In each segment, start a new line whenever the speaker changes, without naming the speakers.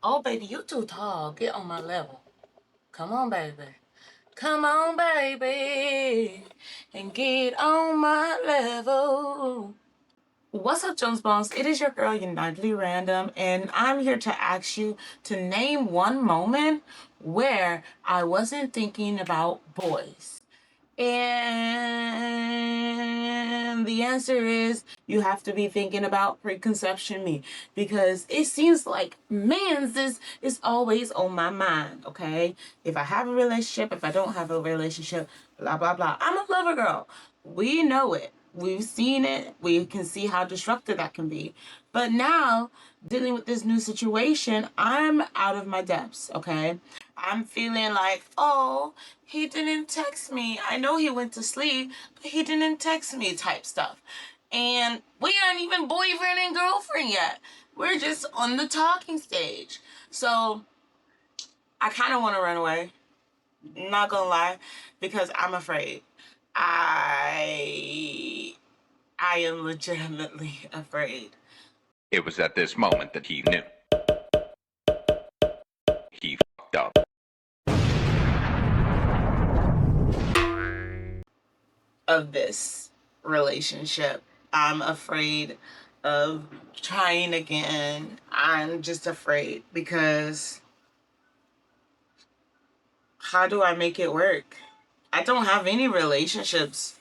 Oh, baby, you too tall. Get on my level. Come on, baby. Come on, baby. And get on my level. What's up, Jones Bones? It is your girl, Unitedly Random, and I'm here to ask you to name one moment where I wasn't thinking about boys. And the answer is you have to be thinking about preconception me, because it seems like man's is always on my mind, okay? If I have a relationship, if I don't have a relationship, blah, blah, blah. I'm a lover girl. We know it. We've seen it. We can see how destructive that can be. But now, dealing with this new situation, I'm out of my depths, okay? I'm feeling like, oh, he didn't text me. I know he went to sleep, but he didn't text me type stuff. And we aren't even boyfriend and girlfriend yet. We're just on the talking stage. So I kind of want to run away. Not gonna lie, because I'm afraid. I am legitimately afraid.
It was at this moment that he knew. He fucked up.
Of this relationship. I'm afraid of trying again. I'm just afraid because how do I make it work? I don't have any relationships.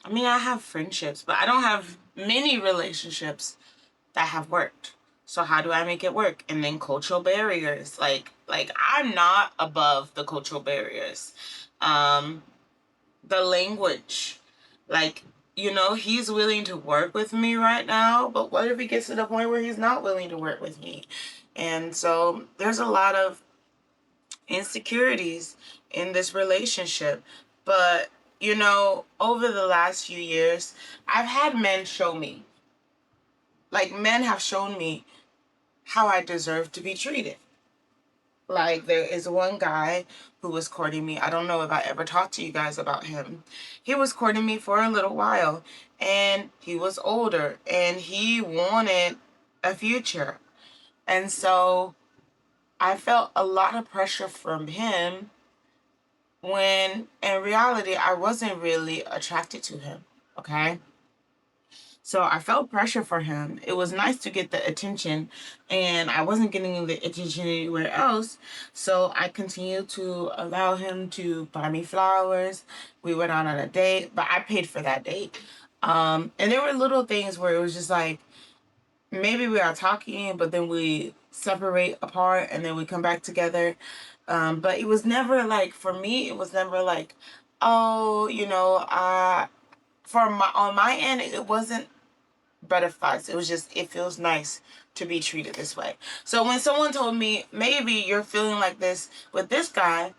I mean, I have friendships, but I don't have many relationships that have worked. So how do I make it work? And then cultural barriers. Like I'm not above the cultural barriers. The language. Like, you know, he's willing to work with me right now, but what if he gets to the point where he's not willing to work with me? And so there's a lot of insecurities in this relationship. But, you know, over the last few years, I've had men show me, like, men have shown me how I deserve to be treated. Like, there is one guy who was courting me. I don't know if I ever talked to you guys about him. He was courting me for a little while, and he was older, and he wanted a future. And so I felt a lot of pressure from him when in reality I wasn't really attracted to him, okay? So I felt pressure for him. It was nice to get the attention, and I wasn't getting the attention anywhere else. So I continued to allow him to buy me flowers. We went out on a date, but I paid for that date. And there were little things where it was just like, maybe we are talking, but then we separate apart and then we come back together. But it was never like, for me, it was never like, oh, you know, on my end, it wasn't butterflies. It was just, it feels nice to be treated this way. So when someone told me, maybe you're feeling like this with this guy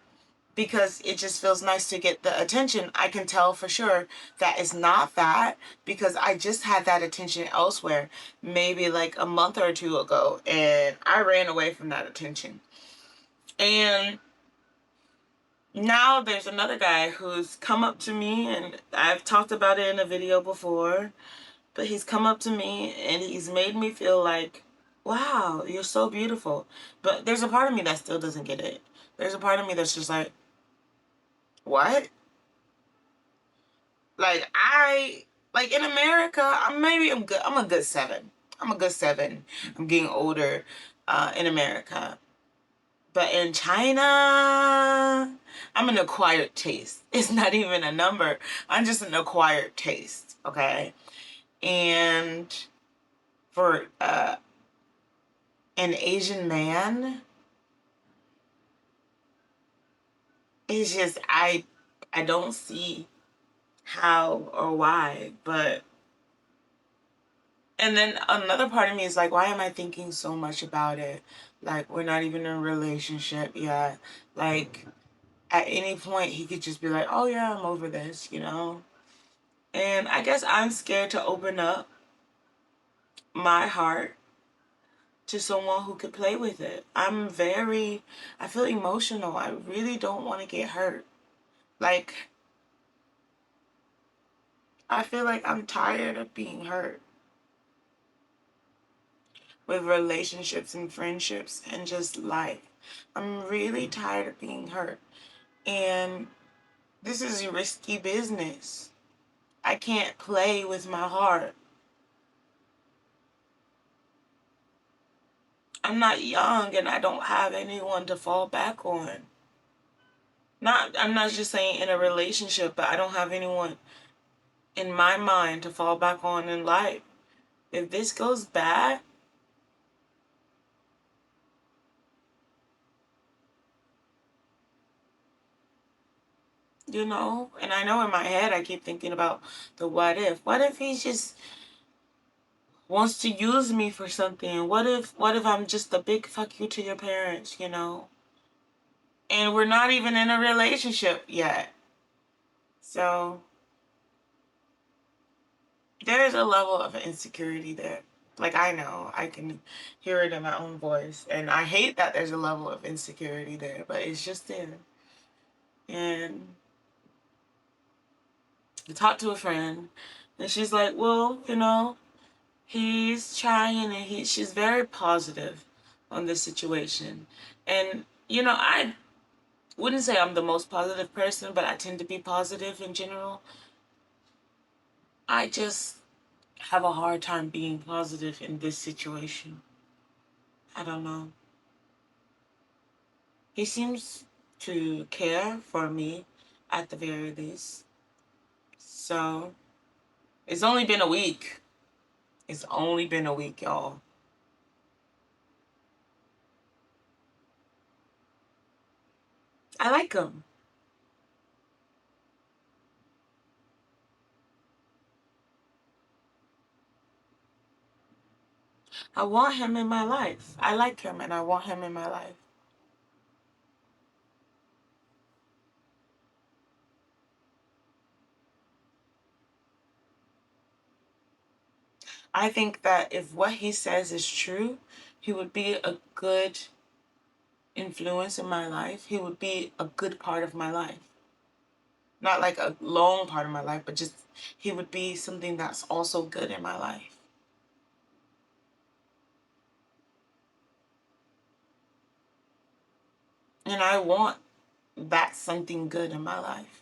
because it just feels nice to get the attention, I can tell for sure that it's not that, because I just had that attention elsewhere, maybe like a month or two ago, and I ran away from that attention. And now there's another guy who's come up to me, and I've talked about it in a video before, but he's come up to me and he's made me feel like, wow, you're so beautiful. But there's a part of me that still doesn't get it. There's a part of me that's just like, what? Like in America, I'm good. I'm a good 7. I'm a good 7. I'm getting older in America. But in China, I'm an acquired taste. It's not even a number. I'm just an acquired taste, okay? And for an Asian man, it's just, I don't see how or why. But and then another part of me is like, why am I thinking so much about it? Like, we're not even in a relationship yet. Like, at any point he could just be like, oh yeah, I'm over this, you know? And I guess I'm scared to open up my heart to someone who could play with it. I feel emotional. I really don't want to get hurt. Like, I feel like I'm tired of being hurt. with relationships and friendships and just life. I'm really tired of being hurt. And this is a risky business. I can't play with my heart. I'm not young and I don't have anyone to fall back on. I'm not just saying in a relationship, but I don't have anyone in my mind to fall back on in life. If this goes bad, and I know in my head I keep thinking about the what if. What if he just wants to use me for something? What if I'm just a big fuck you to your parents? And we're not even in a relationship yet. So there's a level of insecurity there. Like, I know, I can hear it in my own voice. And I hate that there's a level of insecurity there, but it's just there. And I talked to a friend, and she's like, well, he's trying, and she's very positive on this situation. And, I wouldn't say I'm the most positive person, but I tend to be positive in general. I just have a hard time being positive in this situation. I don't know. He seems to care for me at the very least. So, it's only been a week. It's only been a week, y'all. I like him. I want him in my life. I like him and I want him in my life. I think that if what he says is true, he would be a good influence in my life. He would be a good part of my life. Not like a long part of my life, but just he would be something that's also good in my life. And I want that something good in my life.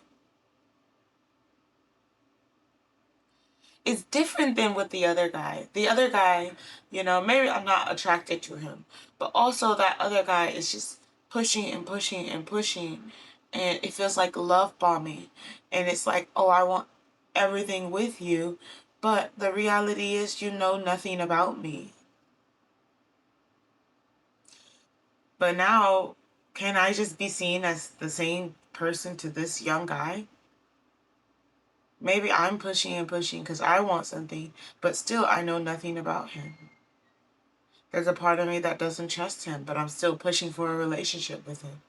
It's different than with the other guy. The other guy, maybe I'm not attracted to him, but also that other guy is just pushing and pushing and pushing, and it feels like love bombing. And it's like, oh, I want everything with you, but the reality is you know nothing about me. But now, can I just be seen as the same person to this young guy? Maybe I'm pushing and pushing because I want something, but still I know nothing about him. There's a part of me that doesn't trust him, but I'm still pushing for a relationship with him.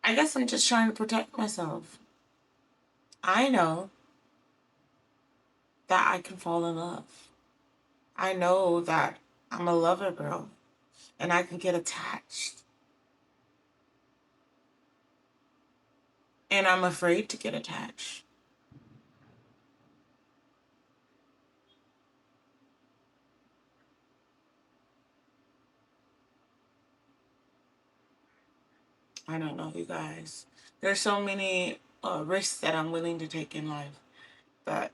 I guess I'm just trying to protect myself. I know that I can fall in love. I know that I'm a lover girl and I can get attached. And I'm afraid to get attached. I don't know, you guys. There's so many risks that I'm willing to take in life. But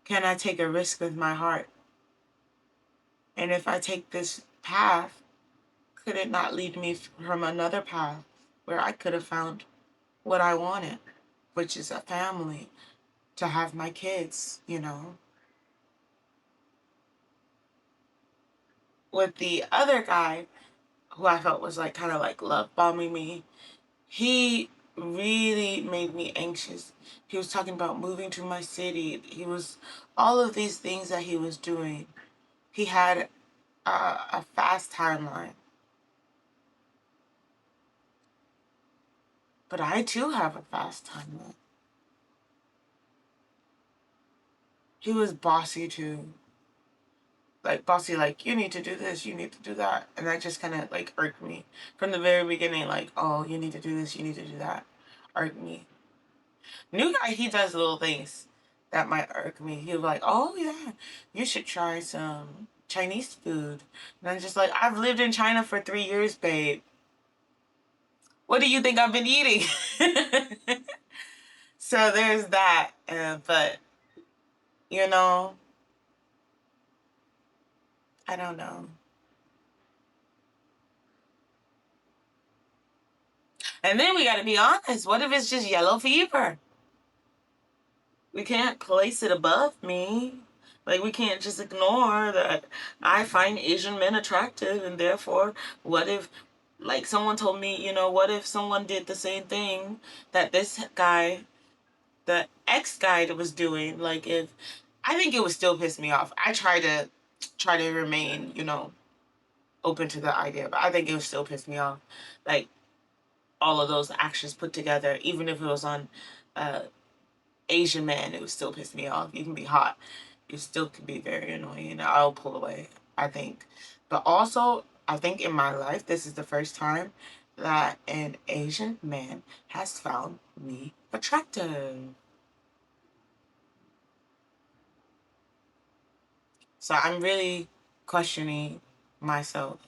can I take a risk with my heart? And if I take this path, could it not lead me from another path where I could have found what I wanted, which is a family, to have my kids? With the other guy, who I felt was like kind of like love bombing me, he really made me anxious. He was talking about moving to my city. He was all of these things that he was doing. He had a fast timeline. But I too have a fast timeline. He was bossy too. Like bossy, like, you need to do this, you need to do that. And that just kind of like irked me. From the very beginning, like, oh, you need to do this, you need to do that. Irked me. New guy, he does little things that might irk me. He'll be like, oh yeah, you should try some Chinese food. And I'm just like, I've lived in China for 3 years, babe. What do you think I've been eating? So there's that. But, you know, I don't know. And then we got to be honest. What if it's just yellow fever? We can't place it above me. Like, we can't just ignore that I find Asian men attractive, and therefore, what if, like, someone told me, what if someone did the same thing that this guy, the ex guy, was doing? Like, if, I think it would still piss me off. I try to remain, open to the idea, but I think it would still piss me off. Like, all of those actions put together, even if it was on, Asian man, it would still piss me off. You can be hot. You still can be very annoying. I'll pull away, I think. But also, I think in my life, this is the first time that an Asian man has found me attractive. So I'm really questioning myself.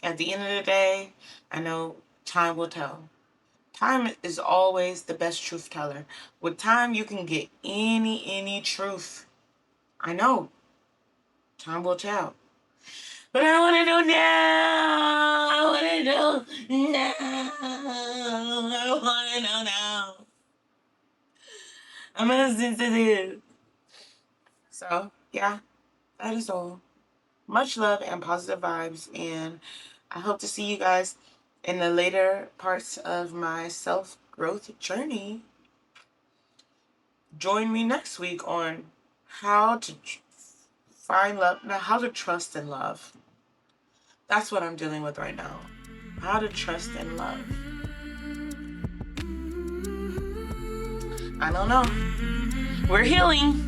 At the end of the day, I know time will tell. Time is always the best truth teller. With time, you can get any truth. I know. Time will tell. But I want to know now. I want to know now. I want to know now. I'm a sensitive. So, yeah, that is all. Much love and positive vibes. And I hope to see you guys in the later parts of my self-growth journey. Join me next week on how to find love, now how to trust and love. That's what I'm dealing with right now. How to trust and love. I don't know. We're healing.